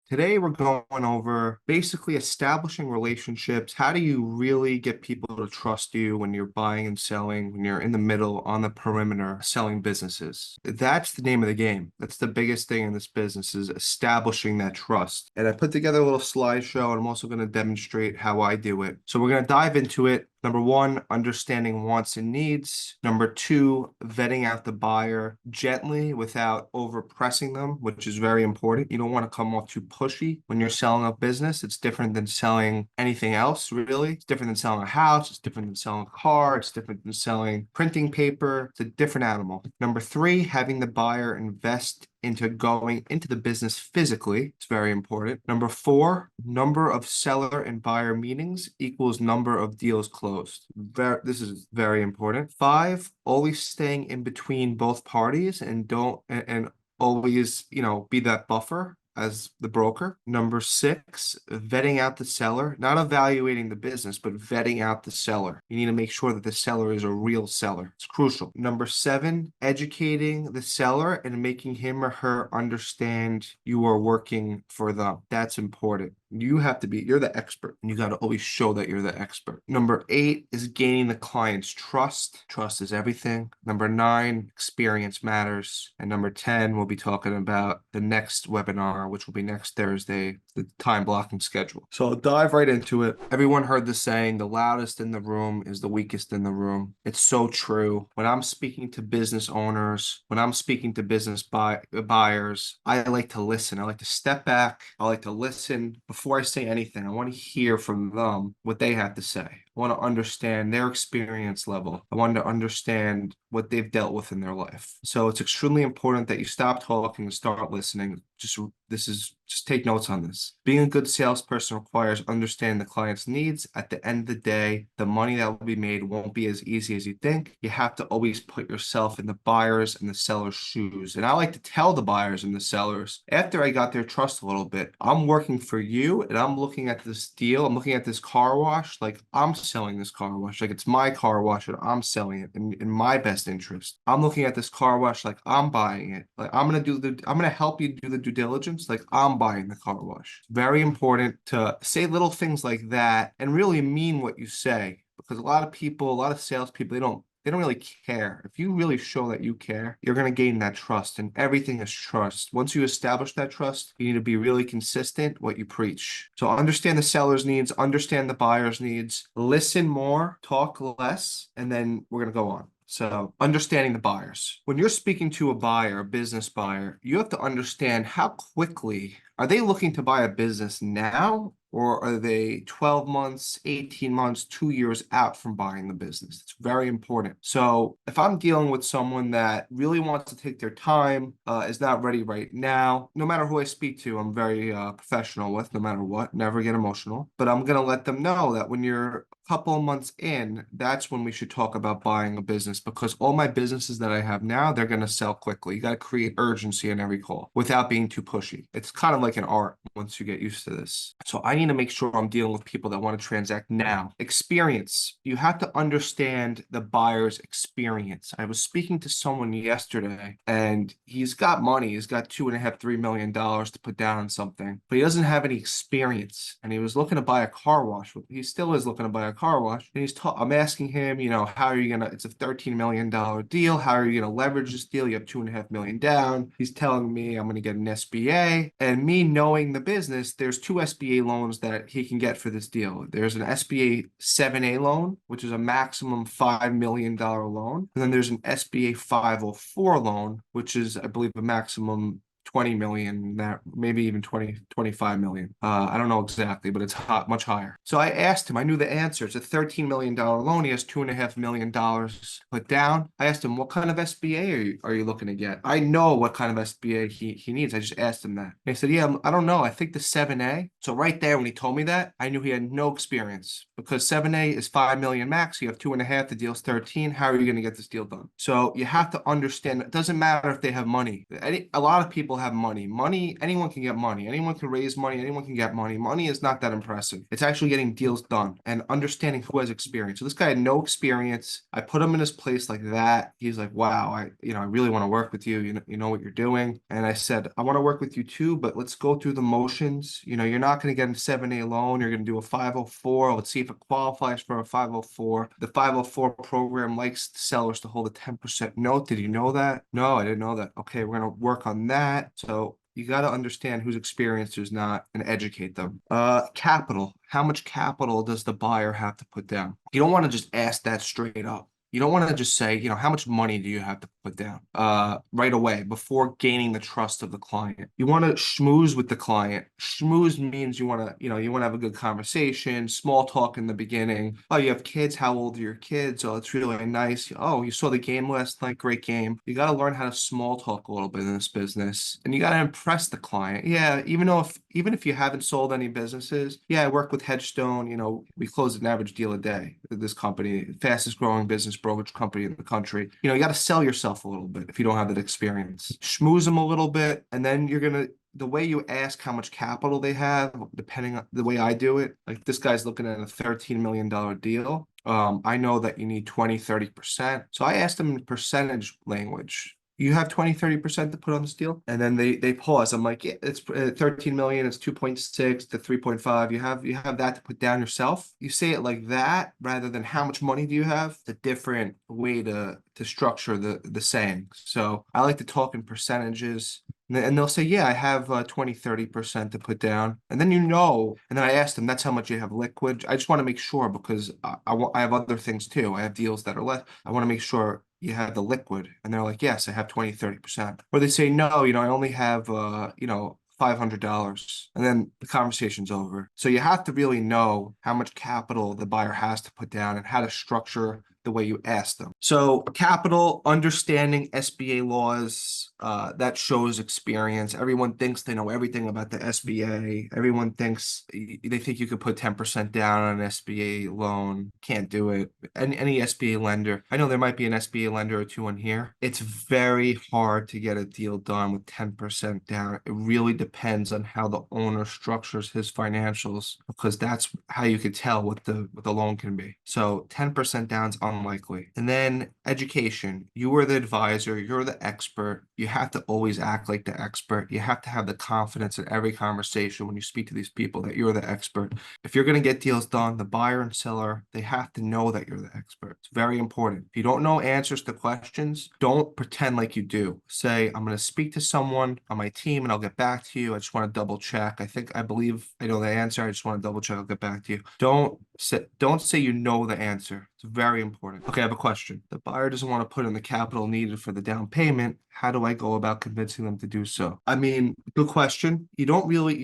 Today, we're going over basically establishing relationships. How do you really get people to trust you when you're buying and selling, when you're in the middle on the perimeter selling businesses? That's the name of the game. That's the biggest thing in this business is establishing that trust. And I put together a little slideshow, and I'm also going to demonstrate how I do it. So we're going to dive into it. Number one, understanding wants and needs. Number two, vetting out the buyer gently without over pressing them, which is very important. You don't want to come off too pushy when you're selling a business. It's different than selling anything else, really. It's different than selling a house. It's different than selling a car. It's different than selling printing paper. It's a different animal. Number three, having the buyer invest into going into the business physically. It's very important. Number four, number of seller and buyer meetings equals number of deals closed. This is very important. Five, always staying in between both parties and don't and always, be that buffer as the broker. Number six, vetting out the seller, not evaluating the business, but vetting out the seller. You need to make sure that the seller is a real seller. It's crucial. Number seven, educating the seller and making him or her understand you are working for them. That's important. You're the expert, and you got to always show that you're the expert. Number eight is gaining the client's trust. Trust is everything. Number nine, experience matters. And number 10, we'll be talking about the next webinar, which will be next Thursday, the time blocking schedule. So I'll dive right into it. Everyone heard the saying, the loudest in the room is the weakest in the room. It's so true. When I'm speaking to business owners, when I'm speaking to business buyers, I like to listen. I like to step back. I like to listen before I say anything. I want to hear from them what they have to say. I want to understand their experience level. I want to understand what they've dealt with in their life. So it's extremely important that you stop talking and start listening. Just take notes on this. Being a good salesperson requires understanding the client's needs. At the end of the day, the money that will be made won't be as easy as you think. You have to always put yourself in the buyers and the sellers' shoes. And I like to tell the buyers and the sellers, after I got their trust a little bit, I'm working for you and I'm looking at this deal. I'm looking at this car wash like I'm selling this car wash, like it's my car wash and I'm selling it in my best interest. I'm looking at this car wash like I'm buying it. Like I'm gonna help you do the due diligence like I'm buying the car wash. Very important to say little things like that and really mean what you say, because a lot of salespeople, they don't really care. If you really show that you care, you're going to gain that trust, and everything is trust. Once you establish that trust, you need to be really consistent what you preach. So understand the seller's needs, understand the buyer's needs, listen more, talk less, and then we're going to go on. So understanding the buyers. When you're speaking to a buyer, a business buyer, you have to understand how quickly are they looking to buy a business now, or are they 12 months, 18 months, 2 years out from buying the business? It's very important. So if I'm dealing with someone that really wants to take their time, is not ready right now, no matter who I speak to, I'm very professional with, no matter what, never get emotional. But I'm going to let them know that when you're a couple of months in, that's when we should talk about buying a business, because all my businesses that I have now, they're going to sell quickly. You got to create urgency in every call without being too pushy. It's kind of like an art once you get used to this. So I need to make sure I'm dealing with people that want to transact now. Experience. You have to understand the buyer's experience. I was speaking to someone yesterday and he's got money. He's got $2.5, $3 million to put down on something, but he doesn't have any experience. And he was looking to buy a car wash. He still is looking to buy a car wash. And I'm asking him, how are you it's a $13 million deal. How are you going to leverage this deal? You have $2.5 million down. He's telling me I'm going to get an SBA, and me knowing the business, there's two SBA loans that he can get for this deal. There's an SBA 7A loan, which is a maximum $5 million loan. And then there's an SBA 504 loan, which is, I believe, a maximum 20 million, that maybe even 25 million. I don't know exactly, but it's much higher. So I asked him, I knew the answer. It's a $13 million loan. He has $2.5 million put down. I asked him, what kind of SBA are you looking to get? I know what kind of SBA he needs. I just asked him that. And he said, yeah, I don't know. I think the 7A. So right there, when he told me that, I knew he had no experience, because 7A is 5 million max. You have 2.5, the deal's 13. How are you going to get this deal done? So you have to understand, it doesn't matter if they have money. A lot of people have money. Money, anyone can get money. Anyone can raise money. Anyone can get money. Money is not that impressive. It's actually getting deals done and understanding who has experience. So this guy had no experience. I put him in his place like that. He's like, wow, I really want to work with you. You know what you're doing. And I said, I want to work with you too, but let's go through the motions. You're not going to get a 7A loan. You're going to do a 504. Let's see if it qualifies for a 504. The 504 program likes sellers to hold a 10% note. Did you know that? No, I didn't know that. Okay, we're going to work on that. So you got to understand who's experienced, who's not, and educate them. Capital. How much capital does the buyer have to put down? You don't want to just ask that straight up. You don't want to just say, how much money do you have to put down right away before gaining the trust of the client. You want to schmooze with the client. Schmooze means you want to have a good conversation, small talk in the beginning. Oh, you have kids? How old are your kids? Oh, it's really nice. Oh, you saw the game last night? Great game. You got to learn how to small talk a little bit in this business, and you got to impress the client. Yeah, even if you haven't sold any businesses, yeah, I work with Hedgestone. We close an average deal a day at this company, fastest growing business brokerage company in the country. You got to sell yourself a little bit if you don't have that experience. Schmooze them a little bit, and then the way you ask how much capital they have, depending on the way I do it, like this guy's looking at a $13 million deal. I know that you need 20-30%. So I asked them in percentage language. You have 20-30% to put on this deal? And then they pause. I'm like, yeah, it's 13 million, it's 2.6 to 3.5. You have that to put down yourself. You say it like that rather than how much money do you have? It's a different way to structure the saying. So I like to talk in percentages. And they'll say, yeah, I have 20-30% to put down. And then and then I asked them, that's how much you have liquid. I just want to make sure because I have other things too. I have deals that are less. I want to make sure you have the liquid. And they're like, yes, I have 20-30%. Or they say, no, I only have, $500. And then the conversation's over. So you have to really know how much capital the buyer has to put down and how to structure the way you ask them. So capital, understanding SBA laws, that shows experience. Everyone thinks they know everything about the SBA. Everyone thinks they think you could put 10% down on an SBA loan. Can't do it. Any SBA lender. I know there might be an SBA lender or two in here. It's very hard to get a deal done with 10% down. It really depends on how the owner structures his financials because that's how you could tell what the loan can be. So 10% down is unlikely. And then education. You are the advisor. You're the expert. You have to always act like the expert. You have to have the confidence in every conversation when you speak to these people that you're the expert. If you're going to get deals done, the buyer and seller, they have to know that you're the expert. It's very important. If you don't know answers to questions, don't pretend like you do. Say, I'm going to speak to someone on my team and I'll get back to you. I just want to double check. I believe I know the answer. I just want to double check. I'll get back to you. Don't say you know the answer. It's very important. Okay, I have a question. The buyer doesn't want to put in the capital needed for the down payment. How do I go about convincing them to do so? I mean, good question. You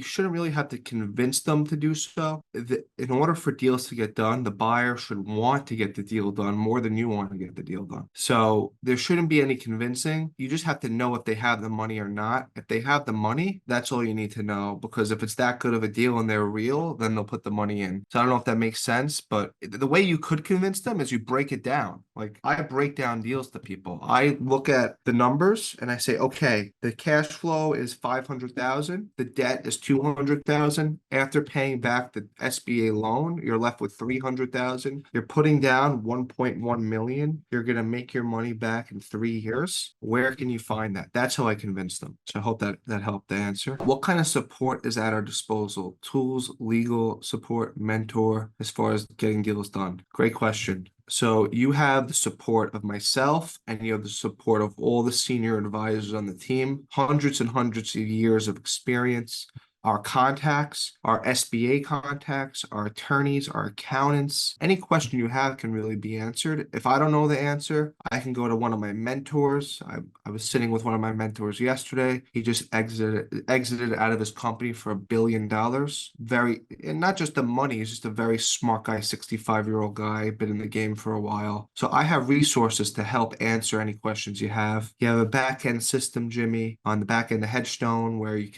shouldn't really have to convince them to do so. In order for deals to get done, the buyer should want to get the deal done more than you want to get the deal done. So there shouldn't be any convincing. You just have to know if they have the money or not. If they have the money, that's all you need to know. Because if it's that good of a deal and they're real, then they'll put the money in. So I don't know if that makes sense, but the way you could convince them is you break it down. Like I break down deals to people. I look at the numbers and I say, okay, the cash flow is 500,000. The debt is 200,000. After paying back the SBA loan, you're left with 300,000. You're putting down 1.1 million. You're going to make your money back in 3 years. Where can you find that? That's how I convince them. So I hope that helped the answer. What kind of support is at our disposal? Tools, legal support, mentor, as far as getting deals done? Great question. So you have the support of myself and you have the support of all the senior advisors on the team, hundreds and hundreds of years of experience. Our contacts, our SBA contacts, our attorneys, our accountants. Any question you have can really be answered. If I don't know the answer, I can go to one of my mentors. I was sitting with one of my mentors yesterday. He just exited out of his company for $1 billion. And not just the money, he's just a very smart guy, 65-year-old guy, been in the game for a while. So I have resources to help answer any questions you have. You have a back-end system, Jimmy, on the back end of Hedgestone where you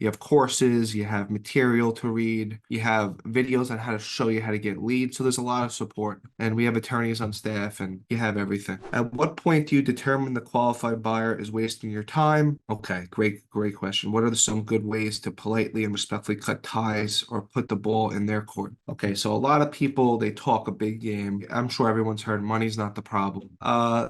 You have courses, you have material to read, you have videos on how to show you how to get leads. So there's a lot of support, and we have attorneys on staff, and you have everything. At what point do you determine the qualified buyer is wasting your time? Okay, great question. What are some good ways to politely and respectfully cut ties or put the ball in their court? Okay, so a lot of people, they talk a big game. I'm sure everyone's heard money's not the problem.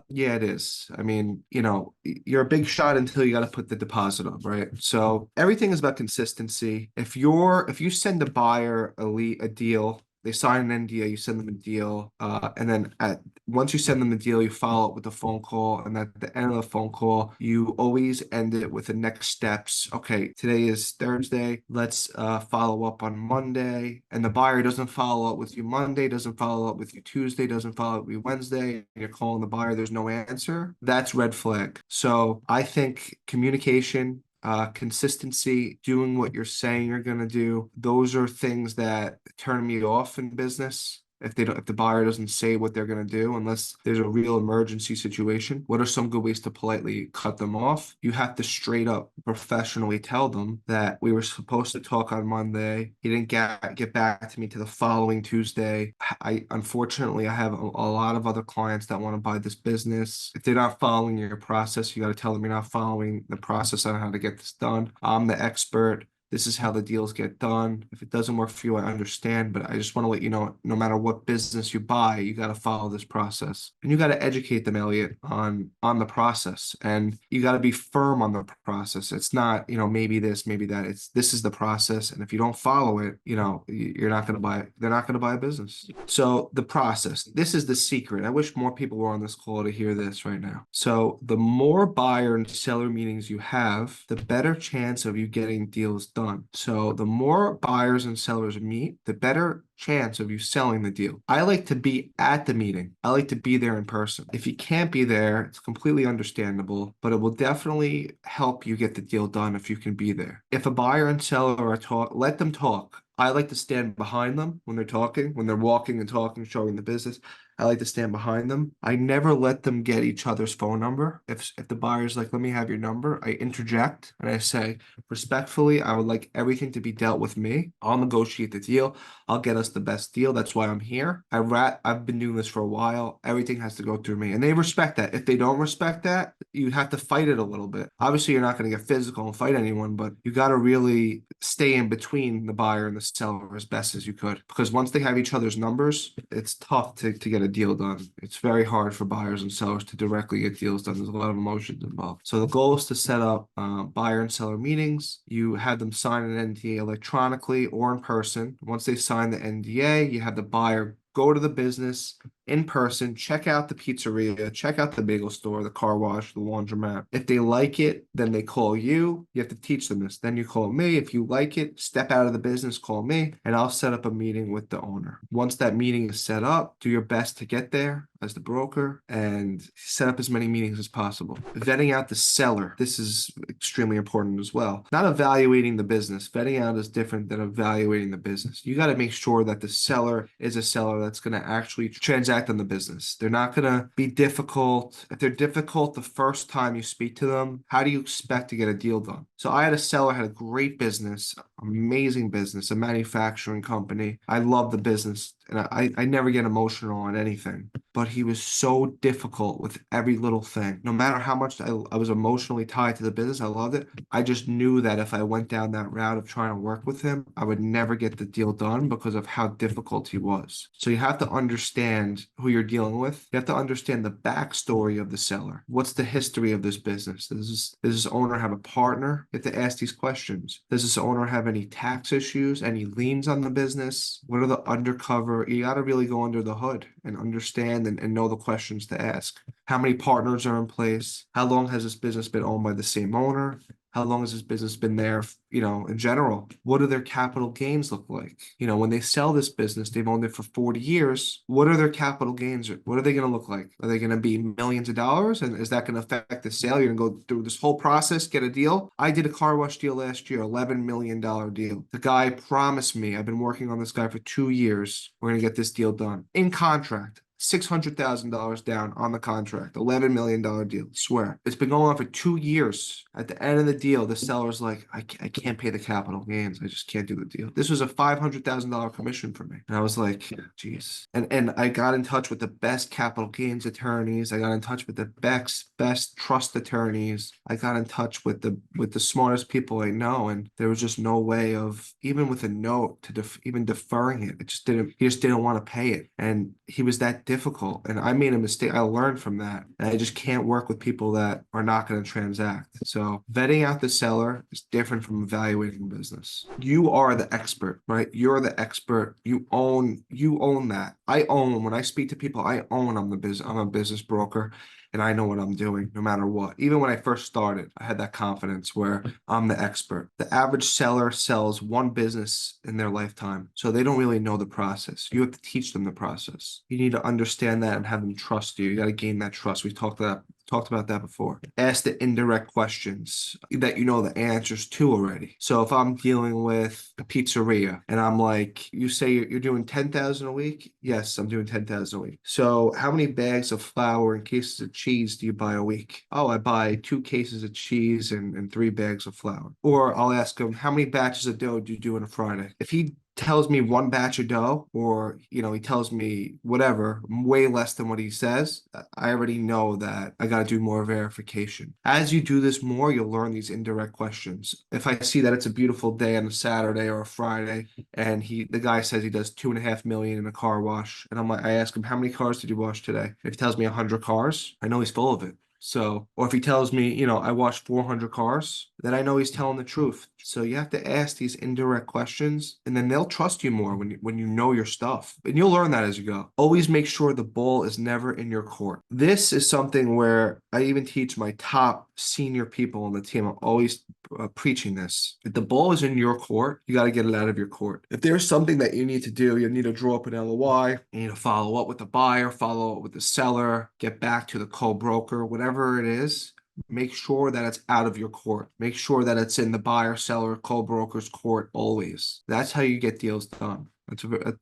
Yeah, it is. I mean, you're a big shot until you got to put the deposit up, right? So everything is about consistency. If you send a buyer a deal, they sign an NDA, you send them a deal, and then once you send them the deal, you follow up with a phone call, and at the end of the phone call, you always end it with the next steps. Okay, today is Thursday. Let's follow up on Monday, and the buyer doesn't follow up with you Monday, doesn't follow up with you Tuesday, doesn't follow up with you Wednesday, and you're calling the buyer, there's no answer. That's red flag. So I think communication, consistency, doing what you're saying you're going to do. Those are things that turn me off in business. If the buyer doesn't say what they're going to do, unless there's a real emergency situation, what are some good ways to politely cut them off? You have to straight up professionally tell them that we were supposed to talk on Monday. He didn't get back to me to the following Tuesday. Unfortunately, I have a lot of other clients that want to buy this business. If they're not following your process, you got to tell them you're not following the process on how to get this done. I'm the expert. This is how the deals get done. If it doesn't work for you, I understand, but I just want to let you know, no matter what business you buy, you got to follow this process. And you got to educate them, Elliot, on the process. And you got to be firm on the process. It's not, maybe this, maybe that. This is the process. And if you don't follow it, you're not going to buy, they're not going to buy a business. So the process, this is the secret. I wish more people were on this call to hear this right now. So the more buyer and seller meetings you have, the better chance of you getting deals done. So the more buyers and sellers meet, the better chance of you selling the deal. I like to be at the meeting. I like to be there in person. If you can't be there, it's completely understandable, but it will definitely help you get the deal done if you can be there. If a buyer and seller are let them talk. I like to stand behind them when they're talking, when they're walking and talking, showing the business. I like to stand behind them. I never let them get each other's phone number. If the buyer's like, let me have your number, I interject and I say, respectfully, I would like everything to be dealt with me. I'll negotiate the deal. I'll get us the best deal. That's why I'm here. I've been doing this for a while. Everything has to go through me. And they respect that. If they don't respect that, you have to fight it a little bit. Obviously, you're not going to get physical and fight anyone, but you got to really stay in between the buyer and the seller as best as you could. Because once they have each other's numbers, it's tough to get a deal done. It's very hard for buyers and sellers to directly get deals done. There's a lot of emotions involved. So the goal is to set up buyer and seller meetings. You have them sign an NDA electronically or in person. Once they sign the NDA, you have the buyer go to the business in person, check out the pizzeria, check out the bagel store, the car wash, the laundromat. If they like it, then they call you. You have to teach them this. Then you call me. If you like it, step out of the business, call me, and I'll set up a meeting with the owner. Once that meeting is set up, do your best to get there as the broker and set up as many meetings as possible. Vetting out the seller. This is extremely important as well. Not evaluating the business. Vetting out is different than evaluating the business. You got to make sure that the seller is a seller that's going to actually transact on the business. They're not going to be difficult. If they're difficult the first time you speak to them, how do you expect to get a deal done? So I had a seller, had a great business, amazing business, a manufacturing company. I love the business and I never get emotional on anything, but he was so difficult with every little thing. No matter how much I was emotionally tied to the business, I loved it. I just knew that if I went down that route of trying to work with him, I would never get the deal done because of how difficult he was. So you have to understand who you're dealing with. You have to understand the backstory of the seller. What's the history of this business? Does this owner have a partner? You have to ask these questions. Does this owner have any tax issues, any liens on the business? What are the undercover? You got to really go under the hood and understand and know the questions to ask. How many partners are in place? How long has this business been owned by the same owner? How long has this business been there, in general? What do their capital gains look like? When they sell this business, they've owned it for 40 years. What are their capital gains? What are they going to look like? Are they going to be millions of dollars? And is that going to affect the sale? You're going to go through this whole process, get a deal. I did a car wash deal last year, $11 million deal. The guy promised me, I've been working on this guy for 2 years. We're going to get this deal done in contract. $600,000 down on the contract, $11 million deal. Swear. It's been going on for 2 years. At the end of the deal, the seller's like, I can't pay the capital gains. I just can't do the deal. This was a $500,000 commission for me. And I was like, geez. And I got in touch with the best capital gains attorneys. I got in touch with the best trust attorneys. I got in touch with the smartest people I know. And there was just no way of, even with a note, to even deferring it. He just didn't want to pay it. And he was that difficult. And I made a mistake. I learned from that. And I just can't work with people that are not going to transact. So vetting out the seller is different from evaluating business. You are the expert, right? You're the expert. You own that. When I speak to people, I'm a business broker. And I know what I'm doing no matter what. Even when I first started, I had that confidence where I'm the expert. The average seller sells one business in their lifetime, so they don't really know the process. You have to teach them the process. You need to understand that and have them trust you. You got to gain that trust. We talked about that before. Ask the indirect questions that you know the answers to already. So if I'm dealing with a pizzeria and I'm like, you say you're doing 10,000 a week? Yes, I'm doing 10,000 a week. So how many bags of flour and cases of cheese do you buy a week? Oh, I buy 2 cases of cheese and 3 bags of flour. Or I'll ask him, how many batches of dough do you do on a Friday? If he tells me 1 batch of dough, or he tells me whatever, way less than what he says, I already know that I got to do more verification. As you do this more, you'll learn these indirect questions. If I see that it's a beautiful day on a Saturday or a Friday, and the guy says he does 2.5 million in a car wash, and I ask him, how many cars did you wash today? If he tells me 100 cars, I know he's full of it. So, or if he tells me, I washed 400 cars, then I know he's telling the truth. So you have to ask these indirect questions, and then they'll trust you more when you know your stuff. And you'll learn that as you go. Always make sure the ball is never in your court. This is something where I even teach my top senior people on the team. I'm always preaching this. If the ball is in your court, you got to get it out of your court. If there's something that you need to do, you need to draw up an LOI, you need to follow up with the buyer, follow up with the seller, get back to the co-broker, whatever it is. Make sure that it's out of your court. Make sure that it's in the buyer, seller, co-broker's court always. That's how you get deals done.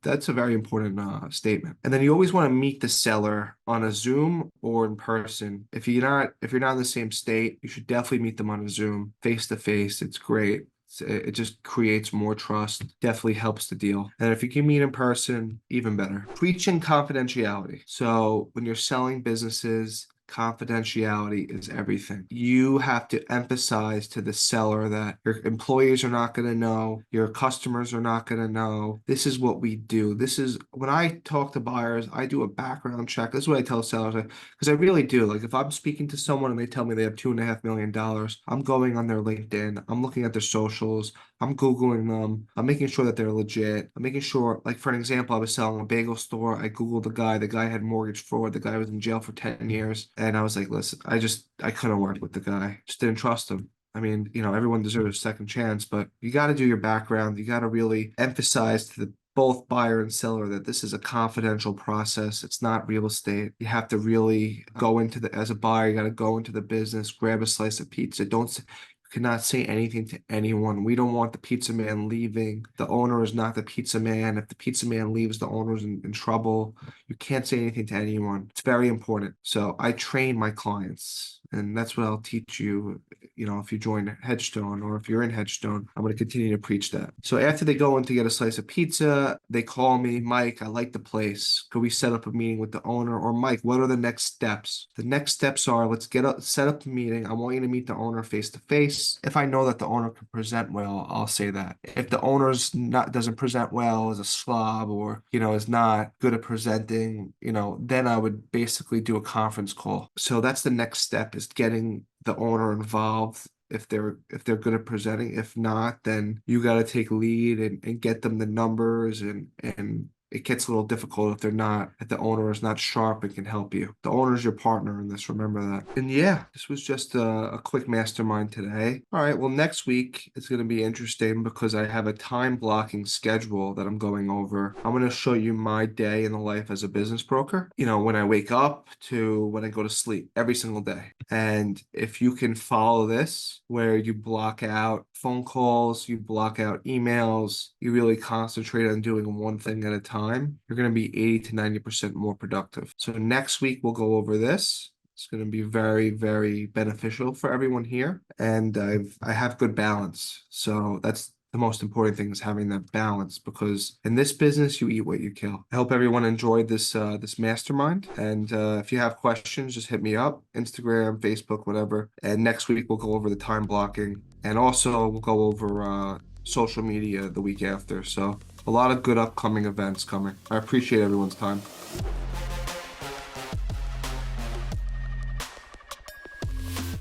That's a very important statement. And then you always want to meet the seller on a Zoom or in person. If you're not in the same state, you should definitely meet them on a Zoom, face to face. It's great. It just creates more trust, definitely helps the deal. And if you can meet in person, even better. Preaching confidentiality. So when you're selling businesses, confidentiality is everything. You have to emphasize to the seller that your employees are not going to know, your customers are not going to know. This is what we do. This is when I talk to buyers, I do a background check. This is what I tell sellers, because I really do. Like if I'm speaking to someone and they tell me they have $2.5 million, I'm going on their LinkedIn, I'm looking at their socials, I'm Googling them, I'm making sure that they're legit. I'm making sure, like for an example, I was selling a bagel store. I Googled the guy had mortgage fraud, the guy was in jail for 10 years. And I was like, listen, I couldn't work with the guy. Just didn't trust him. I mean, everyone deserves a second chance, but you got to do your background. You got to really emphasize to both buyer and seller that this is a confidential process. It's not real estate. You have to really go as a buyer, you got to go into the business, grab a slice of pizza. Cannot say anything to anyone. We don't want the pizza man leaving. The owner is not the pizza man. If the pizza man leaves, the owner's in trouble. You can't say anything to anyone. It's very important. So I train my clients, and that's what I'll teach you. If you join Hedgestone or if you're in Hedgestone, I'm going to continue to preach that. So after they go in to get a slice of pizza, they call me, Mike, I like the place. Could we set up a meeting with the owner? Or Mike, what are the next steps? The next steps are set up the meeting. I want you to meet the owner face to face. If I know that the owner can present well, I'll say that. If the doesn't present well, is a slob, or is not good at presenting, then I would basically do a conference call. So that's the next step, is getting the owner involved if they're good at presenting. If not, then you got to take lead and get them the numbers, and it gets a little difficult if the owner is not sharp and can help you. The owner is your partner in this, remember that. And yeah, this was just a quick mastermind today. All right, well, next week it's going to be interesting because I have a time blocking schedule that I'm going over. I'm going to show you my day in the life as a business broker, when I wake up to when I go to sleep every single day. And if you can follow this, where you block out phone calls, you block out emails, you really concentrate on doing one thing at a time, you're going to be 80 to 90% more productive. So next week we'll go over this. It's going to be very, very beneficial for everyone here. And I have good balance. So that's the most important thing, is having that balance, because in this business you eat what you kill. I hope everyone enjoyed this mastermind. And if you have questions, just hit me up, Instagram, Facebook, whatever. And next week we'll go over the time blocking, and also we'll go over social media the week after. So a lot of good upcoming events coming. I appreciate everyone's time.